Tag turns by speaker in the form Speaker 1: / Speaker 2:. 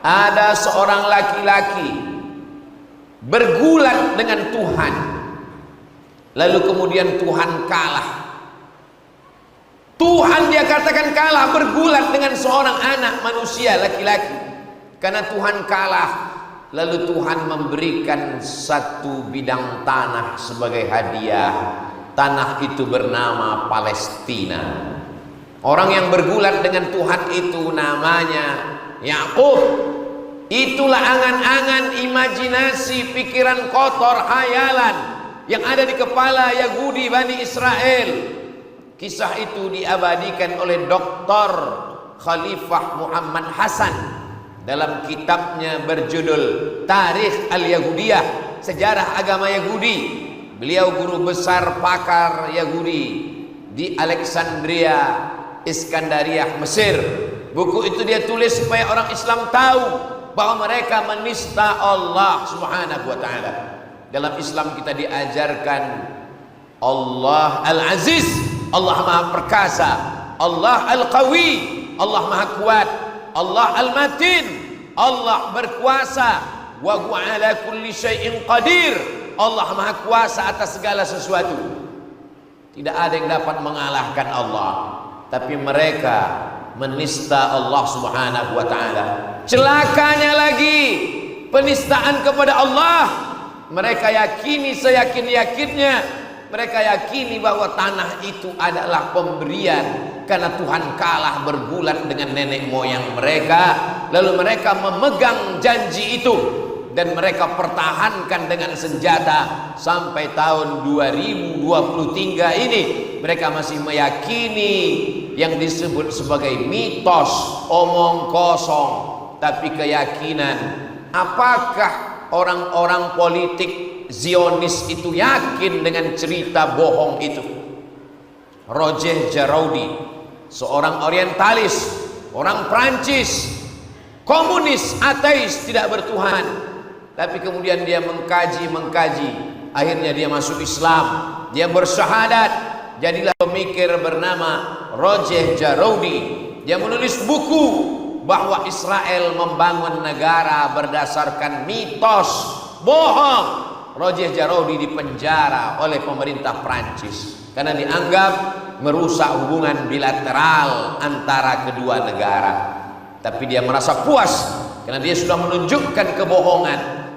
Speaker 1: ada seorang laki-laki bergulat dengan Tuhan, lalu kemudian Tuhan kalah. Tuhan dia katakan kalah, bergulat dengan seorang anak manusia laki-laki. Karena Tuhan kalah, lalu Tuhan memberikan satu bidang tanah sebagai hadiah. Tanah itu bernama Palestina. Orang yang bergulat dengan Tuhan itu namanya Yakub. Itulah angan-angan, imajinasi, pikiran kotor, hayalan yang ada di kepala Yahudi Bani Israel. Kisah itu diabadikan oleh Dr. Khalifah Muhammad Hasan dalam kitabnya berjudul Tarikh Al-Yahudiyah, Sejarah Agama Yahudi. Beliau guru besar pakar Yahudi di Alexandria, Iskandariyah, Mesir. Buku itu dia tulis supaya orang Islam tahu bahwa mereka menista Allah Subhanahu wa taala. Dalam Islam kita diajarkan Allah Al-Aziz, Allah Maha Perkasa, Allah Al-Qawi, Allah Maha Kuat, Allah Al-Matin, Allah berkuasa, wa huwa ala kulli syai'in qadir, Allah Maha Kuasa atas segala sesuatu. Tidak ada yang dapat mengalahkan Allah. Tapi mereka menista Allah Subhanahu wa taala. Celakanya lagi, penistaan kepada Allah. Mereka yakini, seyakin-yakinnya mereka yakini bahwa tanah itu adalah pemberian karena Tuhan kalah bergulat dengan nenek moyang mereka. Lalu mereka memegang janji itu dan mereka pertahankan dengan senjata sampai tahun 2023 ini. Mereka masih meyakini yang disebut sebagai mitos, omong kosong, tapi keyakinan. Apakah orang-orang politik Zionis itu yakin dengan cerita bohong itu? Roger Jaraudi, seorang orientalis, orang Prancis, komunis, ateis, tidak bertuhan, tapi kemudian dia mengkaji, akhirnya dia masuk Islam, dia bersyahadat, jadilah pemikir bernama Roger Jaraudi. Dia menulis buku bahwa Israel membangun negara berdasarkan mitos, bohong. Roger Jaraudi dipenjara oleh pemerintah Prancis karena dianggap merusak hubungan bilateral antara kedua negara. Tapi dia merasa puas karena dia sudah menunjukkan kebohongan.